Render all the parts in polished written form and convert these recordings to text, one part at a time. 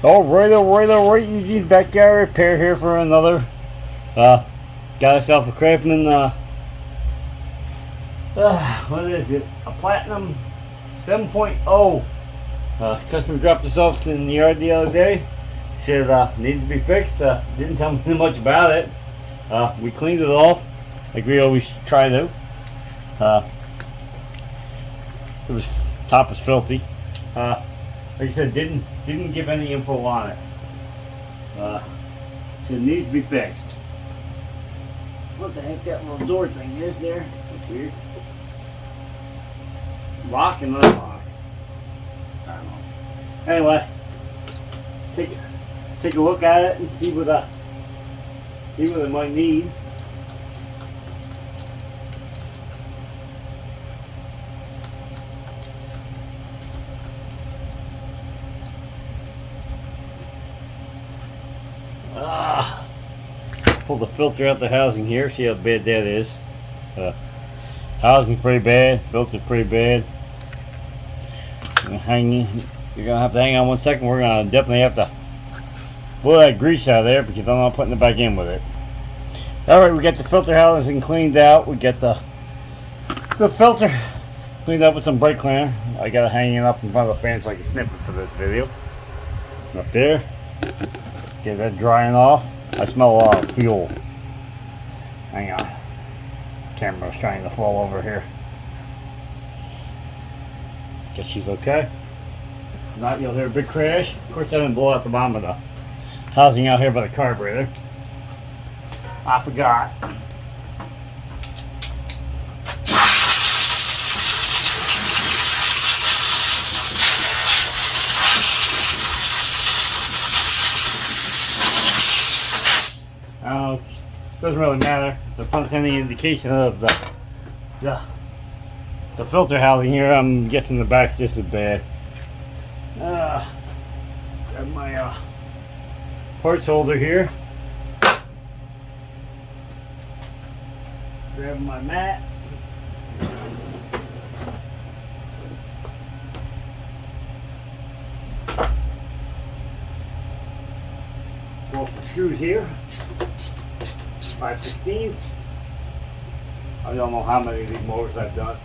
All right, Eugene's backyard repair here for another. Got ourselves a Craftsman. What is it? A Platinum 7.0. Customer dropped this off in the yard the other day. Said needs to be fixed. Didn't tell me much about it. We cleaned it off like we always try to. It was top was filthy. Like I said, didn't give any info on it. So it needs to be fixed. What the heck that little door thing is there? That's weird. Lock and unlock. I don't know. Anyway, take a look at it and see what it might need. Pull the filter out the housing here, see how bad that is. Housing pretty bad, filter pretty bad. You're gonna have to hang on 1 second. We're gonna definitely have to blow that grease out of there because I'm not putting it back in with it. Alright, we got the filter housing cleaned out. We got the filter cleaned up with some brake cleaner. I got it hanging up in front of the fan so I can sniff it for this video. Up there. Get that drying off. I smell a lot of fuel. Hang on. Camera's trying to fall over here. Guess she's okay. If not, you'll hear a big crash. Of course, I didn't blow out the bottom of the housing out here by the carburetor. I forgot. Doesn't really matter. The front's any indication of the filter housing here. I'm guessing the back's just as bad. Grab my parts holder here. Grab my mat. Pull some screws here. 5/16. I don't know how many of these mowers I've done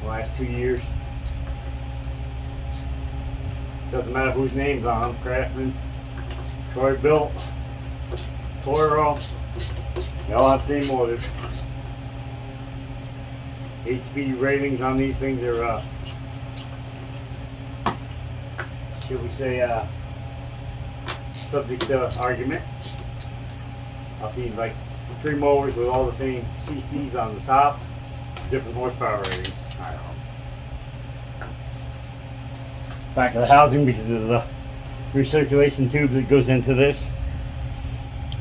the last 2 years. Doesn't matter whose name's on them. Craftsman, Troy Built, Toro. They all have the same motors. HP ratings on these things are, should we say, subject to argument. I'll see like 3 mowers with all the same CCs on the top, different horsepower ratings. I don't know. Back of the housing because of the recirculation tube that goes into this.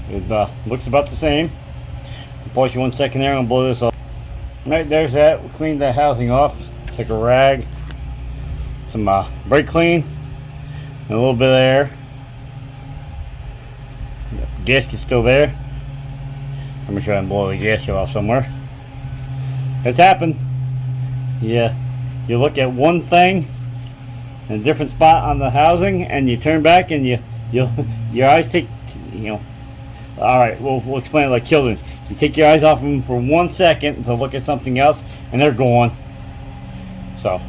It looks about the same. I'll pause you 1 second there. I'm gonna blow this off. Right, there's that. We cleaned that housing off. Take a rag, some brake clean, and a little bit of air. The gasket's still there. Let me try and blow the gasket off somewhere. It's happened. Yeah, you look at one thing in a different spot on the housing, and you turn back, and your eyes take, All right, we'll explain it like children. You take your eyes off them for 1 second to look at something else, and they're gone. So,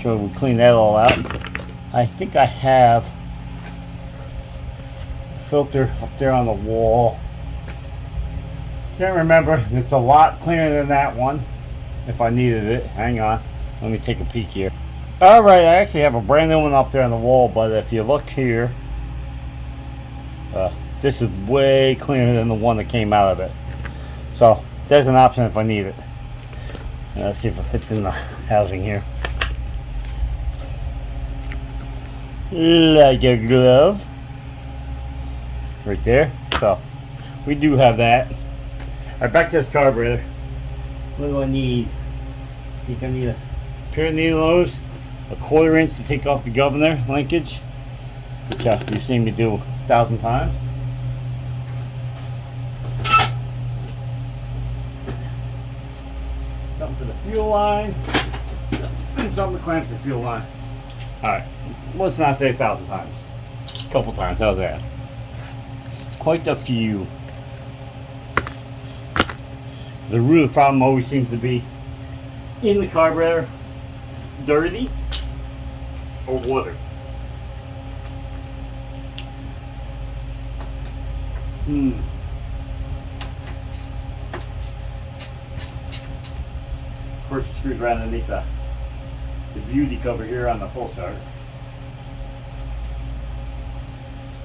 sure, we clean that all out. I think I have a filter up there on the wall. Can't remember. It's a lot cleaner than that one. If I needed it, hang on. Let me take a peek here. All right, I actually have a brand new one up there on the wall, but if you look here, this is way cleaner than the one that came out of it. So there's an option if I need it. Let's see if it fits in the housing here. Like a glove. Right there. So we do have that. Alright, back to this carburetor. What do I need? I think I need a pair of needle nose, a 1/4 inch to take off the governor linkage, which you've seen me do 1,000 times. Something for the fuel line, and something to clamp the fuel line. Alright. let's not say 1,000 times. A couple times, how's that? Quite a few. The root of the problem always seems to be in the carburetor, dirty, or water. First screws right underneath the beauty cover here on the pulsar,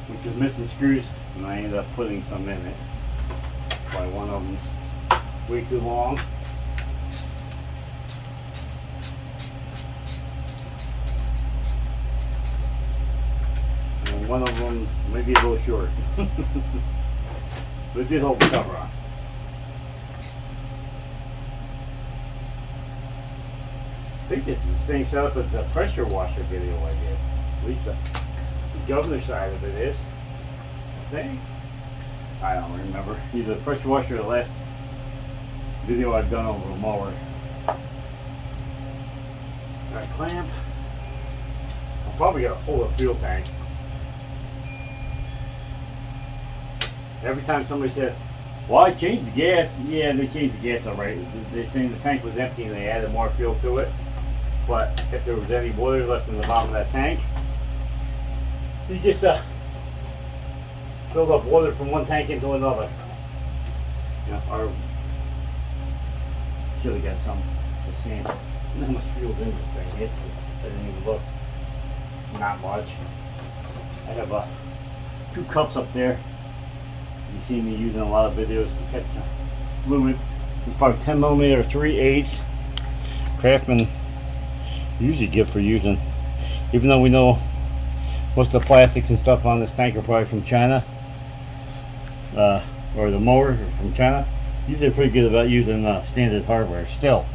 which is missing screws, and I ended up putting some in it. Why one of them's way too long. And one of them maybe a little short. But it did hold the cover on. I think this is the same setup as the pressure washer video I did. At least the governor side of it is. I think. I don't remember. Either the pressure washer or the last video I've done over a mower. Got a clamp. I'll probably got a full of fuel tank. Every time somebody says, well, I changed the gas. Yeah, they changed the gas alright. They're saying the tank was empty and they added more fuel to it. But if there was any water left in the bottom of that tank, you just filled up water from one tank into another. You know, or should have got some to see how much fuel in this thing is. I didn't even look. Not much. I have 2 cups up there. You see me using a lot of videos to catch fluid. It's probably 10mm 3/8. Craftsman usually good for using, even though we know most of the plastics and stuff on this tank are probably from China, or the mower are from China. Usually pretty good about using standard hardware still.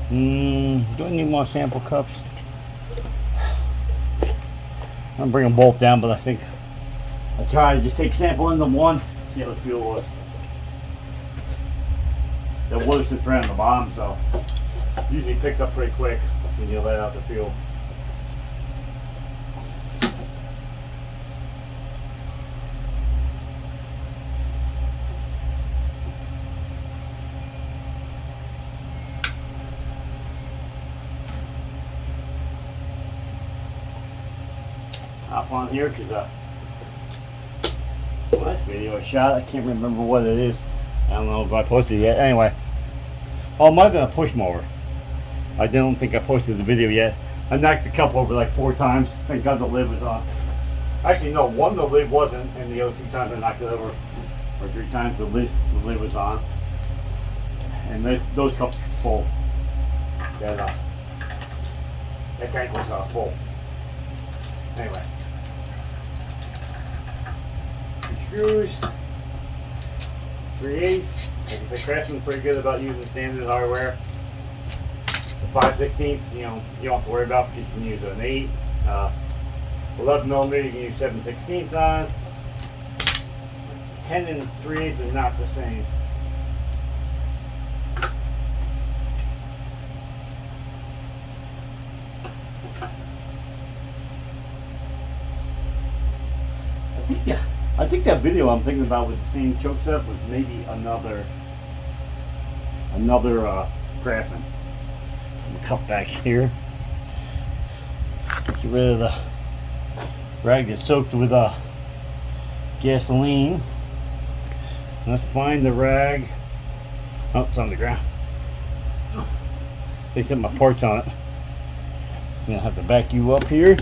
Do I need more sample cups? I'm gonna bring them both down, but I think I'll try to just take sample into one, see how the fuel was. The water sits right on the bottom, so usually picks up pretty quick when you let out the fuel. Hop on here because last video I shot, I can't remember what it is. I don't know if I posted it yet. Anyway, oh, it might have been a push mower. I don't think I posted the video yet. I knocked the cup over like 4 times. Thank God the lid was on. Actually, no, one the lid wasn't, and the other 2 times I knocked it over, or 3 times the lid was on. And those cups were full. That tank was full. Anyway. Screws, 3/8. Like I said, Craftsman's pretty good about using standard hardware. The 5/16, you know, you don't have to worry about because you can use an 8. 11mm, you can use 7/16 on. 10 and 3/8 are not the same. I think that video I'm thinking about with the same choke setup was maybe another Craftsman. Cup back here. Get rid of the rag that's soaked with gasoline. Let's find the rag. Oh, it's on the ground. They set my parts on it. I'm gonna have to back you up here.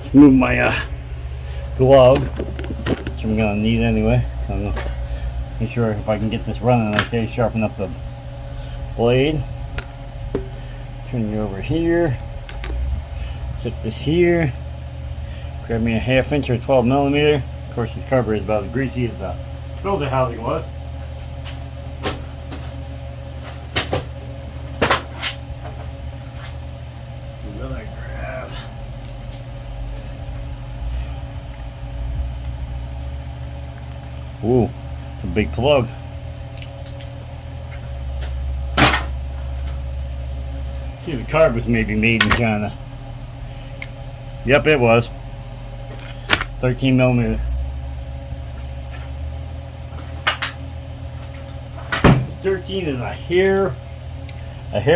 Let's move my glove, which I'm gonna need anyway. I'm gonna make sure if I can get this running okay, sharpen up the blade. Turn you over here. Set this here. Grab me a 1/2 inch or 12mm. Of course, this carburetor is about as greasy as the filter housing was. Ooh, it's a big plug. See, the carb was maybe made in China. Yep, it was 13 millimeter. 13 is a hair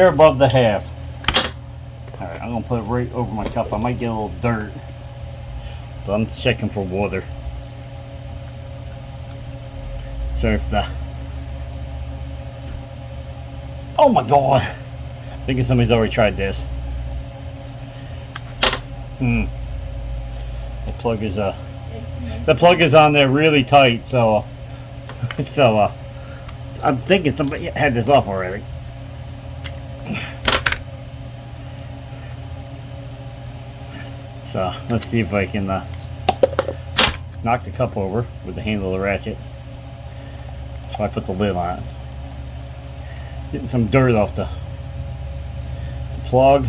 above the half. All right, I'm gonna put it right over my cup. I might get a little dirt, but I'm checking for water. Sorry if the. Oh my God! I think somebody's already tried this. The plug is on there really tight, so I'm thinking somebody had this off already. So let's see if I can knock the cup over with the handle of the ratchet. So I put the lid on it. Getting some dirt off the plug.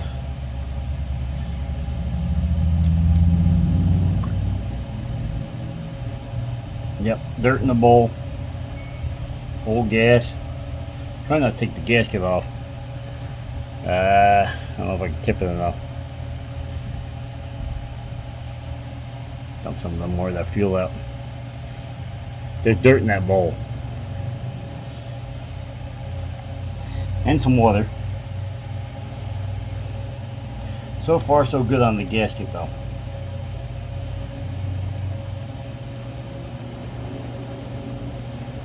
Yep, dirt in the bowl. Old gas. Try not to take the gasket off. I don't know if I can tip it enough. Dump some more of that fuel out. There's dirt in that bowl. And some water. So far so good on the gasket though.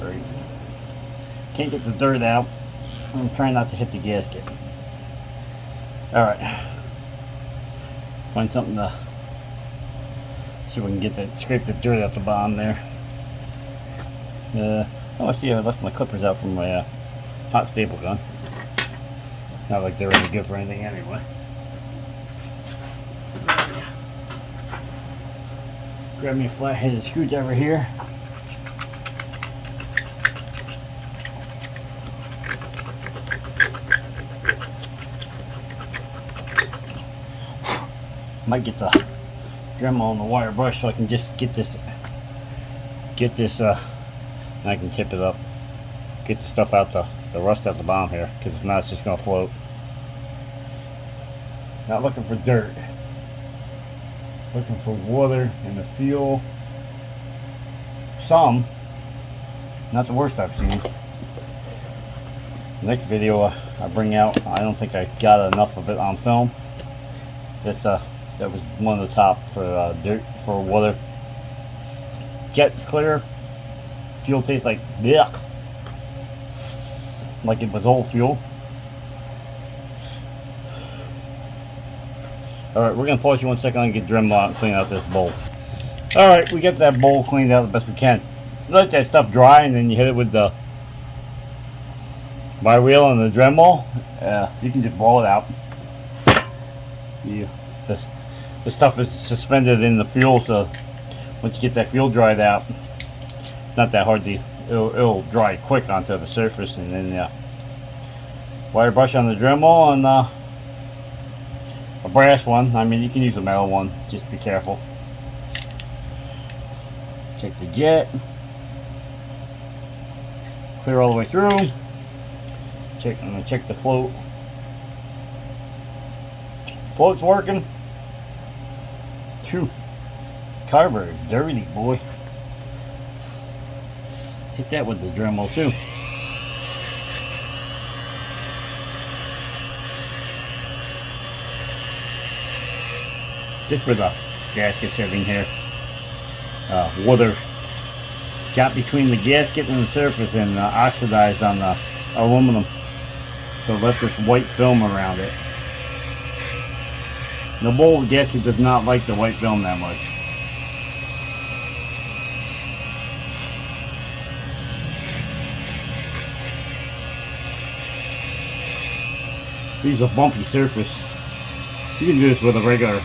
Right. Can't get the dirt out. I'm trying not to hit the gasket. Alright. Find something to see if we can get that, scrape the dirt out the bottom there. Oh, I see I left my clippers out from my hot staple gun. Not like they're any good for anything anyway. Grab me a flat-headed screwdriver here. Might get the Dremel on the wire brush so I can just get this and I can tip it up, get the stuff out, the rust out the bottom here, because if not it's just gonna float. Not looking for dirt, looking for water in the fuel. Some, not the worst I've seen. The next video I bring out, I don't think I got enough of it on film. That was one of the top for dirt, for water. Gets clear. Fuel tastes like yuck, like it was old fuel. Alright, we're gonna pause you 1 second and get Dremel out and clean out this bowl. Alright, we get that bowl cleaned out the best we can. You let that stuff dry and then you hit it with the by wheel and the Dremel. You can just blow it out. The stuff is suspended in the fuel, so once you get that fuel dried out, it's not that hard to, it'll dry quick onto the surface. And then wire brush on the Dremel and a brass one. I mean, you can use a metal one, just be careful. Check the jet, clear all the way through. I'm gonna check the float. Float's working. Phew. Carburetor is dirty, boy. Hit that with the Dremel too. Just for the gasket setting here. Water got between the gasket and the surface and oxidized on the aluminum. So left this white film around it. The bowl gasket does not like the white film that much. These are bumpy surface. You can do this with a regular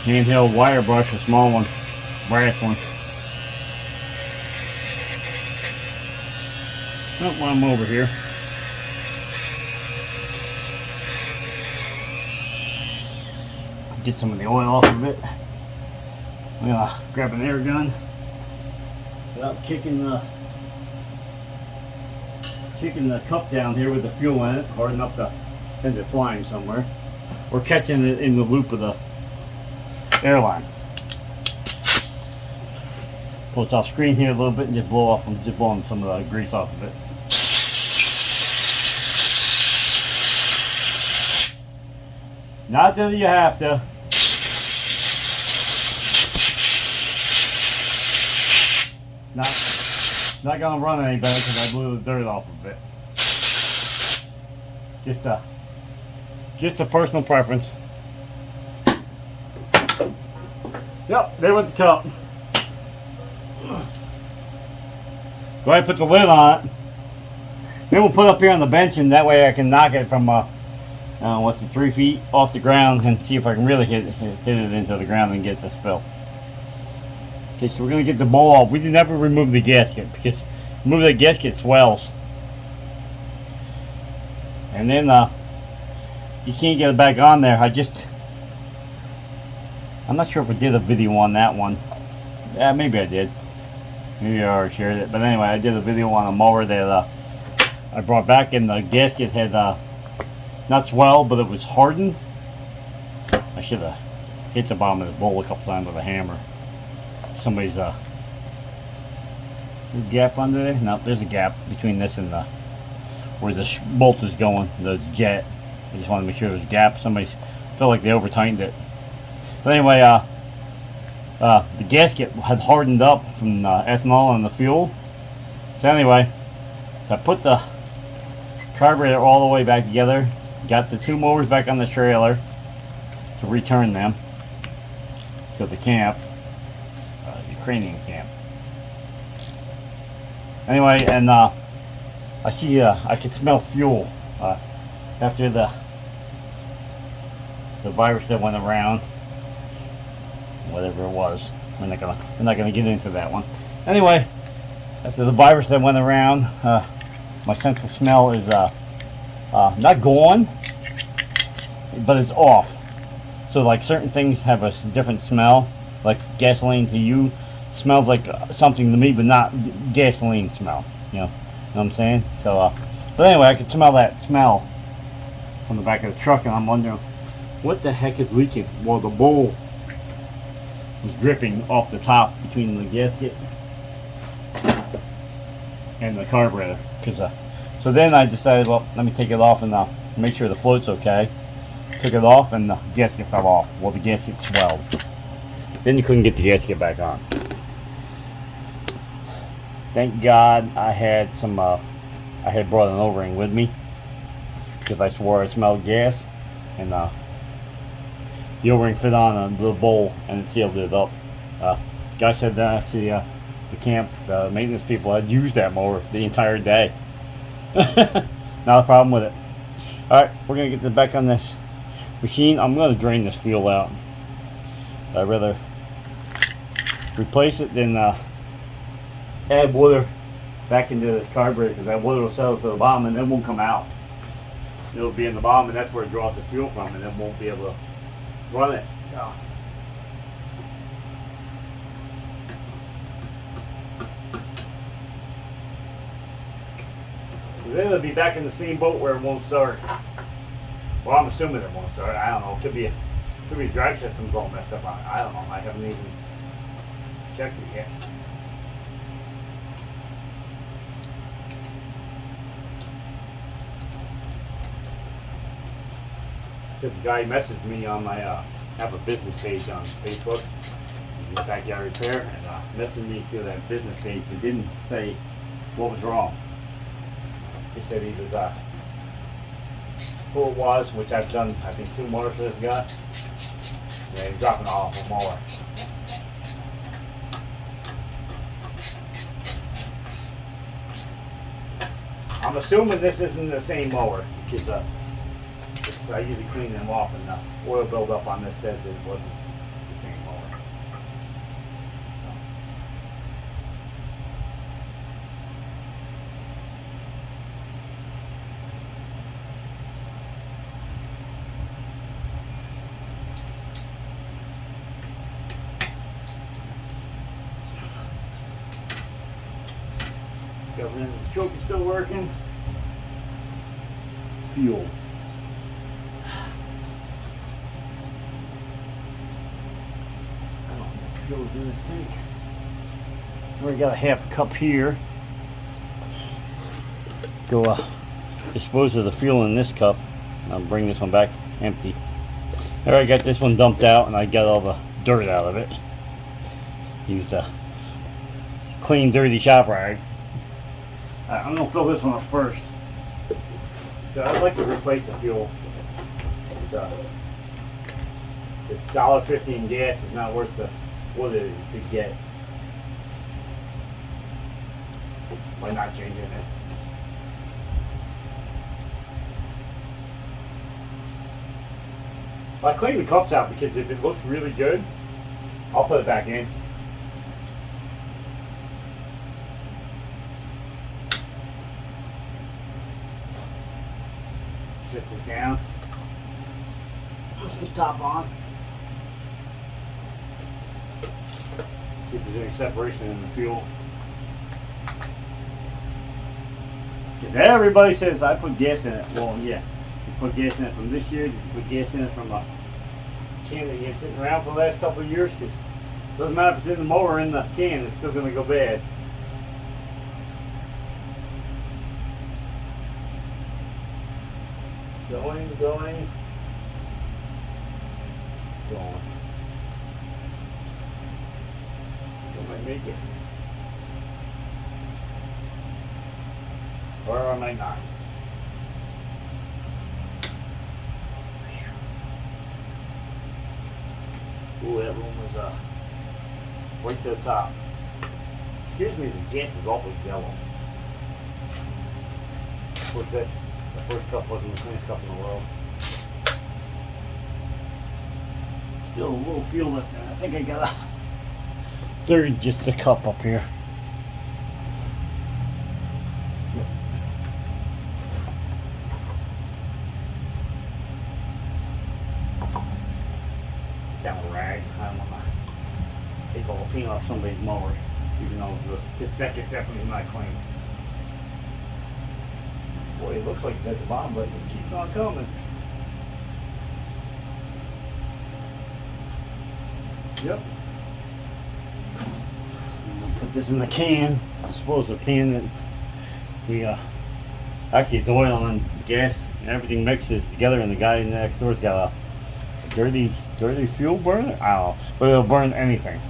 handheld wire brush, a small one, brass one. Oh, while I'm over here, get some of the oil off of it. I'm gonna grab an air gun without kicking the cup down here with the fuel in it, hard enough to send it flying somewhere. or catching it in the loop of the airline. Pull it off screen here a little bit and just blow off and just blowing some of the grease off of it. Not that you have to. Not gonna run any better because I blew the dirt off of it. Just a personal preference. Yep, there went the cup. Go ahead and put the lid on it. Then we'll put it up here on the bench, and that way I can knock it from what's it, 3 feet off the ground, and see if I can really hit it into the ground and get the spill. Okay, so we're gonna get the bowl off. We did never remove the gasket because remove the gasket swells, and then you can't get it back on there. I'm not sure if I did a video on that one. Yeah, maybe I did. Maybe I already shared it. But anyway, I did a video on a mower that I brought back, and the gasket had not swelled, but it was hardened. I should have hit the bottom of the bowl a couple times with a hammer. Somebody's gap under there? No, there's a gap between this and where the bolt is going, the jet. I just want to make sure there's a gap. Somebody felt like they over tightened it. But anyway, the gasket had hardened up from ethanol and the fuel. So anyway, so I put the carburetor all the way back together, got the 2 motors back on the trailer to return them to the camp, Ukrainian camp. Anyway, and I see I could smell fuel after the virus that went around, whatever it was. We're not gonna get into that one. Anyway, after the virus that went around, my sense of smell is not gone, but it's off. So like certain things have a different smell. Like gasoline to you smells like something to me, but not gasoline smell. You know what I'm saying? So, but anyway, I could smell that smell from the back of the truck, and I'm wondering what the heck is leaking. Well, the bowl was dripping off the top between the gasket and the carburetor. So then I decided, well, let me take it off and make sure the float's okay. Took it off and the gasket fell off. Well, the gasket swelled. Then you couldn't get the gasket back on. Thank God I had I had brought an O-ring with me because I swore I smelled gas, and the O-ring fit on a little bowl and it sealed it up. Guy said that actually the camp maintenance people had used that mower the entire day. Not a problem with it. Alright, we're going to get this back on this machine. I'm going to drain this fuel out. I'd rather replace it than add water back into this carburetor, because that water will settle to the bottom and it won't come out. It'll be in the bottom, and that's where it draws the fuel from, and it won't be able to run it. So then it'll be back in the same boat where it won't start. Well, I'm assuming it won't start. I don't know. It could be a drive system all messed up on it. I don't know. I haven't even checked it yet. So the guy messaged me on my have a business page on Facebook, Backyard Repair, and messaged me to that business page, but didn't say what was wrong. He said he was who it was, which I've done I think 2 motors for this guy. Yeah, he's dropping off a mower. I'm assuming this isn't the same mower, because I usually clean them off, and the oil buildup on this says it wasn't the same mower. The choke is still working. Fuel. fuel's in this tank. We got a half a cup here. Go dispose of the fuel in this cup. I'll bring this one back empty. Alright, I got this one dumped out and I got all the dirt out of it. Used a clean, dirty shop rag. I'm gonna fill this one up first. So I'd like to replace the fuel. The $1.50 in gas is not worth what it could get by not changing it. I clean the cups out because if it looks really good, I'll put it back in. Set this down. Put the top on. See if there's any separation in the fuel. Because everybody says I put gas in it. Well, yeah. You put gas in it from this year, you put gas in it from a can that you had sitting around for the last couple of years. Because it doesn't matter if it's in the mower or in the can, it's still going to go bad. Going. I might make it. Or I might not. Ooh, that room was right to the top. Excuse me, the gas is awfully yellow. Of course, that's the first cup wasn't the cleanest cup in the world. Still a little fuel left in it. I think I got a third, just a cup up here. Got a rag. I don't want to take all the paint off somebody's mower, even though this deck is definitely not clean. Boy, it looks like it's at the bottom, but it keeps on coming. Yep. Put this in the can. I suppose the can that we actually it's oil and gas and everything mixes together, and the guy next door's got a dirty fuel burner. I don't know, but it'll burn anything.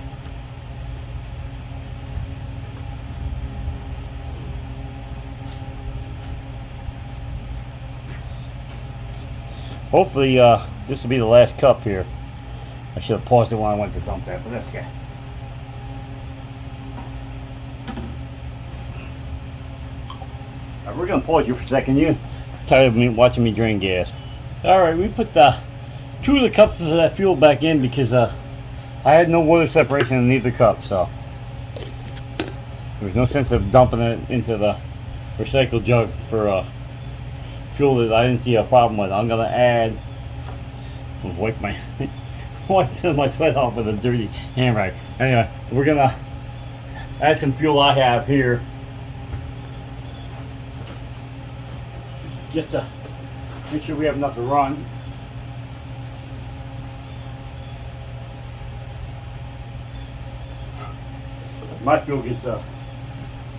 Hopefully this will be the last cup here. I should have paused it when I went to dump that, but that's okay. We're gonna pause you for a second. You tired of me watching me drain gas? All right, we put two of the cups of that fuel back in because I had no water separation in either cup, so there was no sense of dumping it into the recycle jug for fuel that I didn't see a problem with. I'm gonna add. I'll wipe my sweat off with a dirty hand rag. Anyway, we're gonna add some fuel I have here, just to make sure we have enough to run. My fuel gets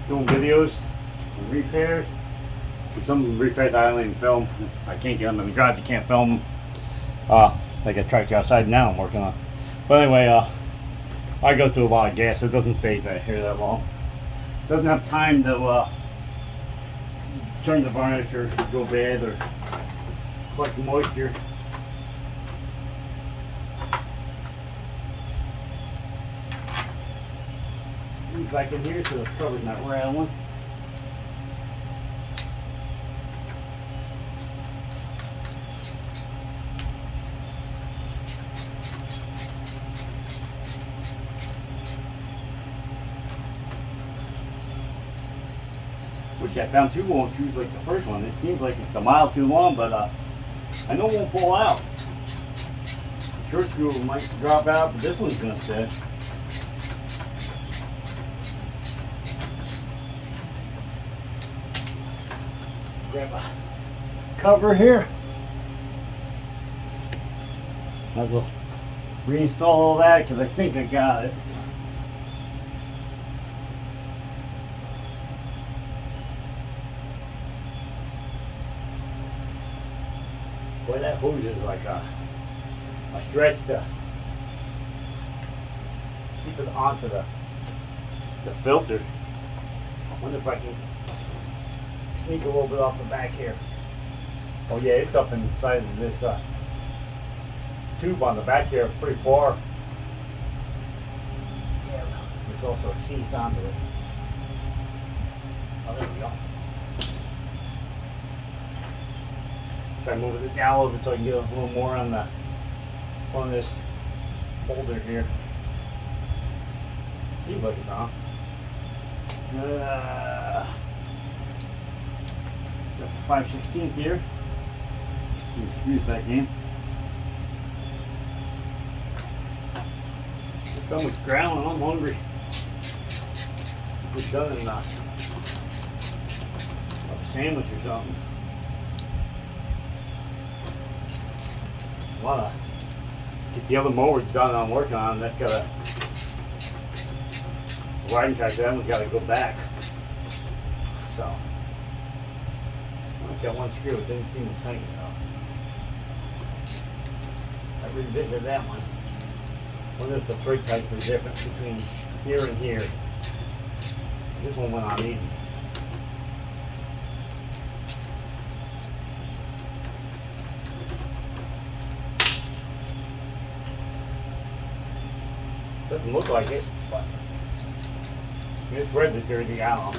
doing videos and repairs. Some repairs I don't even film. I can't get them in the garage. You can't film them. Like a tractor outside now I'm working on. But anyway, I go through a lot of gas, so it doesn't stay here that long. Doesn't have time to turn the varnish or go bad or collect moisture. Back in here so the cover's not rattling. Which I found two long screws like the first one. It seems like it's a mile too long, but I know it won't fall out. The short screw might drop out, but this one's gonna stay. Grab a cover here. Might as well reinstall all that because I think I got it. Boy, that hose is like a stretch to keep it onto the filter. I wonder if I can sneak a little bit off the back here. Oh yeah, it's up inside of this tube on the back here, pretty far. Yeah, it's also seized onto it. Oh, there we go. Try moving it down a little bit so I can get a little more on the on this holder here. Seems like it's on. Got the 5/16 here. Get the screws back in. My stomach's growling. I'm hungry. We're done in a sandwich or something. Want to get the other mower done I'm working on. That's got a riding track. That one's got to go back. So I got one screw. It didn't seem to tighten enough. I revisited that one. Wonder if the thread types are different between here and here. This one went on easy. Doesn't look like it, but this threads are dirty out.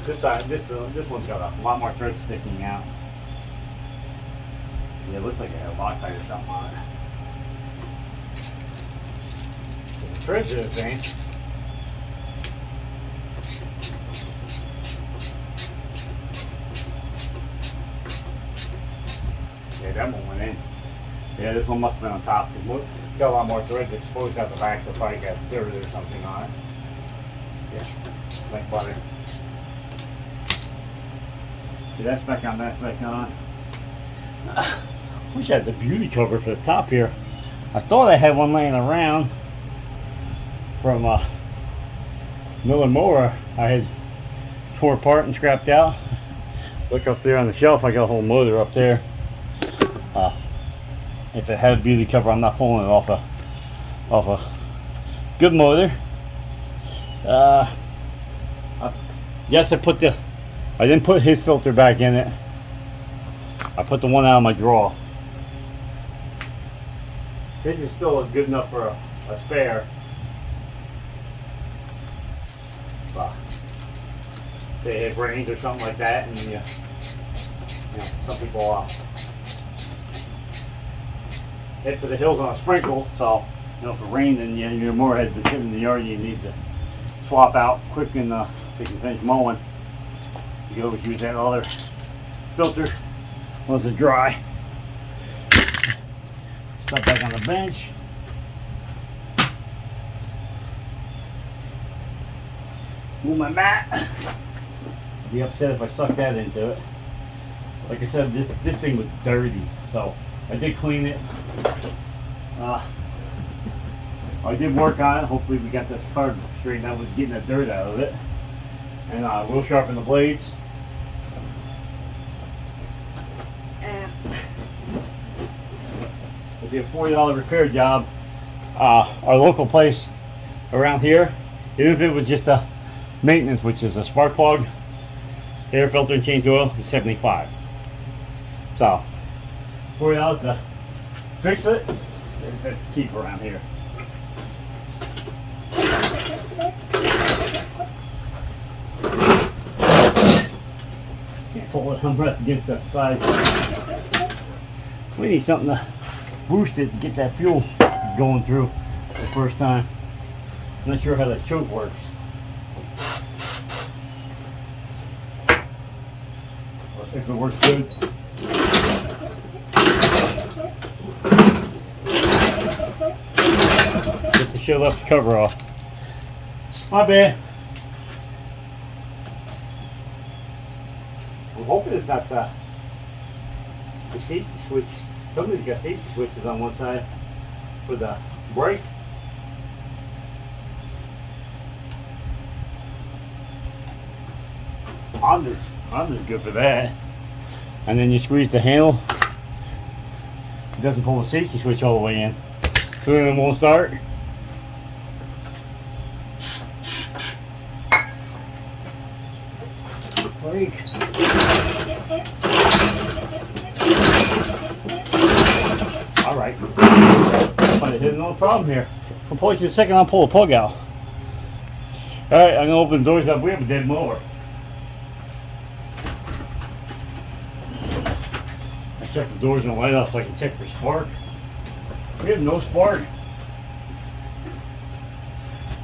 This side, this one's got a lot more threads sticking out. Yeah, it looks like it had a Loctite or something on it. The threads are the same. Yeah, that one went in. Yeah, this one must have been on top. It's got a lot more threads exposed at the back, so probably got dirt or something on it. Yeah, like butter. See, that's back on, that's back on. Wish I had the beauty cover for the top here. I thought I had one laying around from another mower I had tore apart and scrapped out. Look up there on the shelf, I got a whole motor up there. If it had a beauty cover, I'm not pulling it off a good motor. Yes, I didn't put his filter back in it. I put the one out of my drawer. This is still good enough for a spare. But say it rains or something like that, and you know, some people head for the hills on a sprinkle. So you know, if it rained and your mower has been sitting in the yard, you need to swap out quick and so you can finish mowing. You can always use that other filter once it's dry. Stuff back on the bench. Move my mat. I'd be upset if I suck that into it. Like I said, this thing was dirty, so I did clean it. I did work on it. Hopefully we got this card straightened out with getting the dirt out of it. And we'll sharpen the blades. And it'll be a $40 repair job. Our local place around here, even if it was just a maintenance, which is a spark plug, air filter and change oil, is $75. So $40 to fix it. That's cheap around here. Can't pull it, I'm right against the side. We need something to boost it to get that fuel going through the first time. I'm not sure how that choke works. Or if it works good. Get the shit left the cover off. My bad. I'm hoping it's not the safety switch. Somebody's got safety switches on one side. for the brake. Honda's good for that. And then you squeeze the handle. It doesn't pull the safety switch all the way in, so then it won't start. Brake. All right. There's no problem here. I'll push it a second. I'll pull the plug out. All right, I'm gonna open the doors up. We have a dead mower. I shut the doors and the light off so I can check for spark. We have no spark.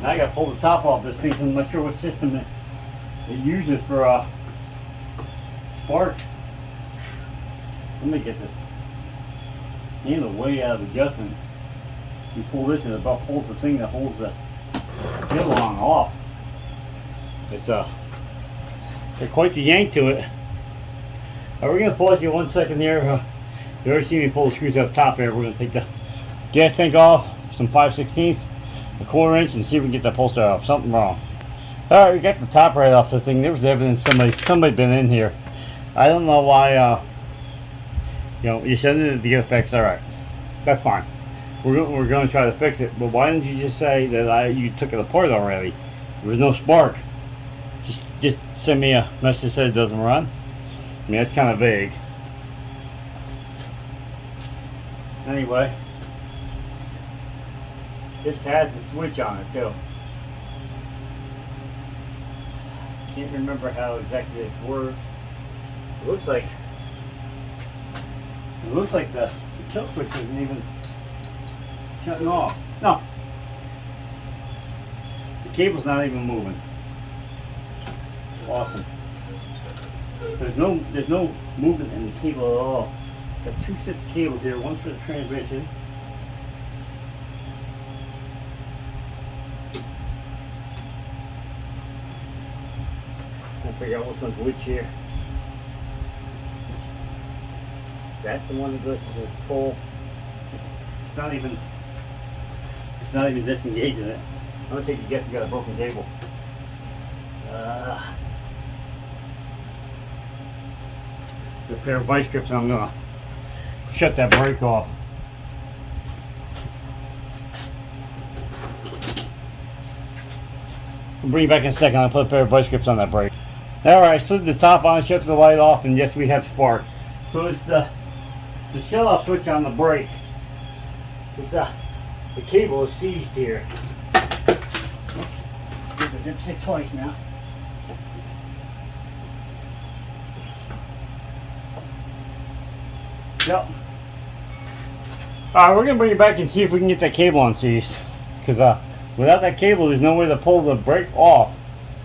Now I gotta pull the top off this thing. I'm not sure what system it uses for spark. Let me get this handle way out of adjustment. You pull this and it about pulls the thing that holds the handle on off. It's got quite the yank to it. We're gonna pause you 1 second here. You already see me pull the screws out the top here. We're gonna take the gas tank off, some 5/16, a 1/4 inch, and see if we can get that upholstery off. Something wrong. All right, we got the top right off the thing. There was evidence somebody been in here. I don't know why. You know, you send it to get fixed. All right, that's fine. We're going to try to fix it. But why didn't you just say that you took it apart already? There was no spark. Just send me a message that says it doesn't run. I mean, that's kind of vague. Anyway, this has a switch on it too. Can't remember how exactly this works. It looks like the kill switch isn't even shutting off. No, the cable's not even moving. Awesome. There's no movement in the cable at all. Got 2 sets of cables here. One for the transmission. I'll figure out which one's which here. That's the one that goes to this pole. It's not even disengaging it. I'm gonna take a guess you got a broken cable. A pair of vice grips, and I'm gonna shut that brake off. I'll bring you back in a second. I'll put a pair of vice grips on that brake. Alright, slid the top on, shut the light off, and yes, we have spark. So it's the shut off switch on the brake. It's the cable is seized here. Oops. I did say twice now. Yep. Alright, we're going to bring it back and see if we can get that cable unseized. Because without that cable, there's no way to pull the brake off.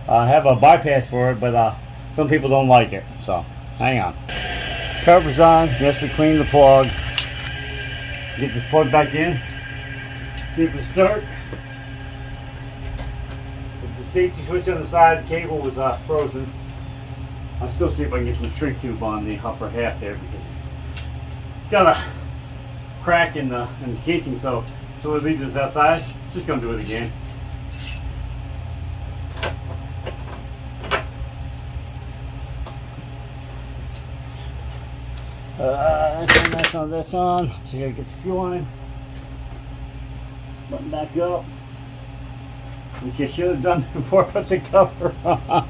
I have a bypass for it, but some people don't like it. So, hang on. Cover's on. Yes, we clean the plug. Get this plug back in. See if it start. With the safety switch on the side, the cable was frozen. I'll still see if I can get some shrink tube on the upper half there because got a crack in the casing, so it leaves us outside. It's just gonna do it again. That's on. Just gotta get the fuel line. Button back up. Which I should have done before I put the cover on.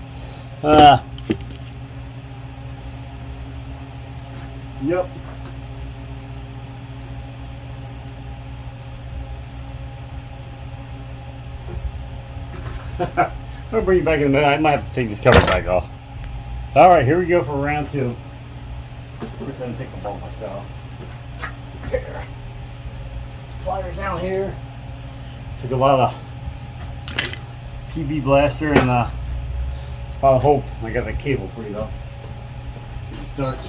Yep. I'll bring you back in a minute. I might have to take this cover back off. Alright, here we go for round 2. First, I'm going to take the bolt myself. There. Pliers down here. Took a lot of PB blaster and a lot of hope I got the cable freed up. It starts.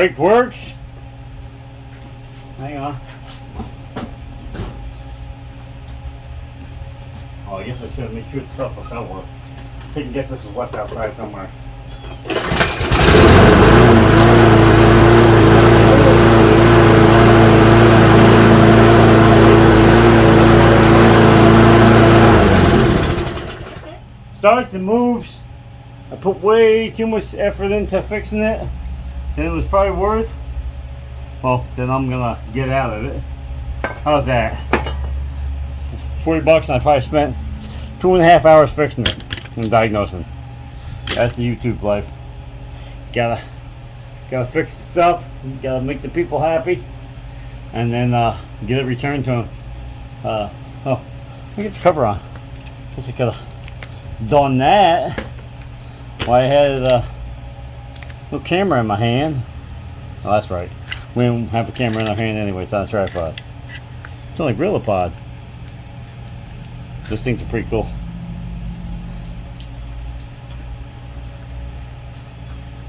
brake works. Hang on. Oh, I guess I should have made sure the stuff was somewhere. I think I guess this was left outside somewhere. Starts and moves. I put way too much effort into fixing it, and it was probably worth. Well, then I'm gonna get out of it. How's that? $40, and I probably spent 2.5 hours fixing it and diagnosing. That's the YouTube life. Gotta fix the stuff. Gotta make the people happy, and then get it returned to them. Oh, let me get the cover on. Guess I could've done that while I had a little camera in my hand. Oh, that's right. We don't have a camera in our hand anyway. It's on a tripod. It's only GorillaPod. Those things are pretty cool.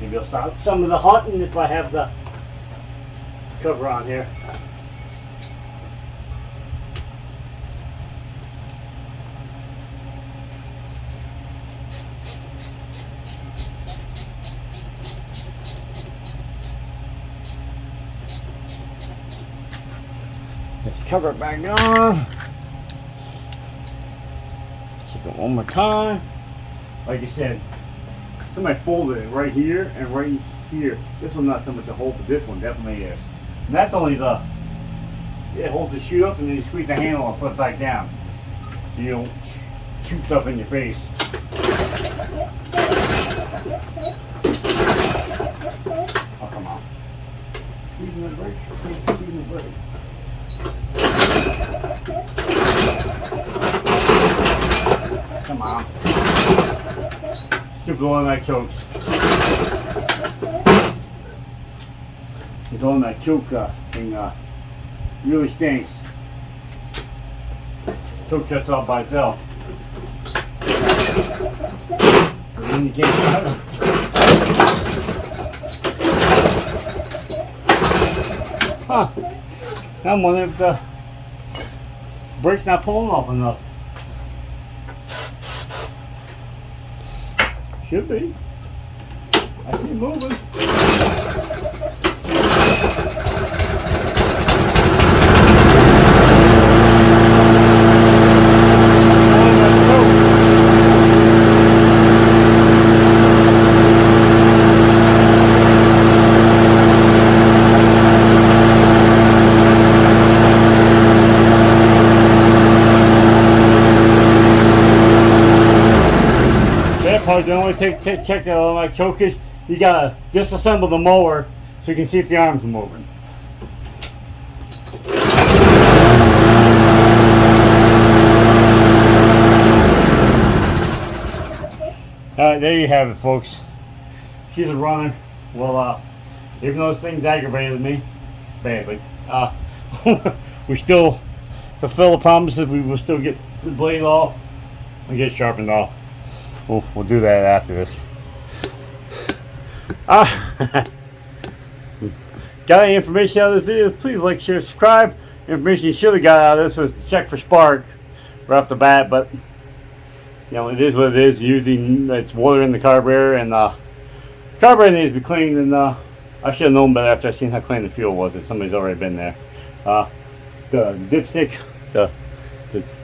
Maybe I'll stop some of the hunting if I have the cover on here. Let's cover it back on. Check it one more time. Like I said, somebody folded it right here and right here. This one's not so much a hole, but this one definitely is. And that's only the, it holds the chute up and then you squeeze the handle and flip back down. So you don't shoot stuff in your face. Oh, come on. Squeezing the brake. Squeezing the brake. Come on. Still blowing that chokes. It's on that choke thing really stinks. Choke shuts off by itself. And then you can't start it. Huh. I'm wondering if the brake's not pulling off enough. Should be. I see it moving. The only check that on my choke is you gotta disassemble the mower so you can see if the arms are moving. Alright, there you have it, folks. She's a runner. Well, even though those things aggravated me badly, we still fulfill the promises. We will still get the blade off and get it sharpened off. We'll do that after this. Got any information out of this video? Please like, share, subscribe. Information you should have got out of this was to check for spark right off the bat, but you know, it is what it is. Usually it's water in the carburetor, and the carburetor needs to be cleaned, and I should have known better after I seen how clean the fuel was, that somebody's already been there. The dipstick, the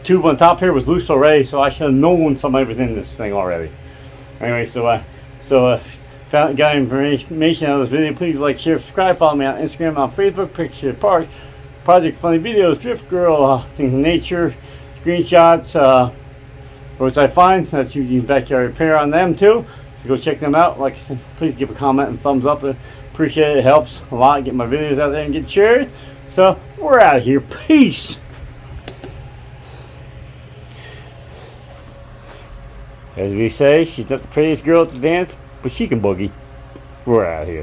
tube on top here was loose already, so I should have known somebody was in this thing already. Anyway, got information out of this video, please like, share, subscribe, follow me on Instagram, on Facebook, Picture Park, Project Funny Videos, Drift Girl, things in nature, screenshots, roadside finds. That's Eugene's Backyard Repair on them too. So go check them out. Like I said, please give a comment and thumbs up. Appreciate it. It helps a lot. Get my videos out there and get shared. So we're out of here. Peace. As we say, she's not the prettiest girl at the dance, but she can boogie. We're out of here.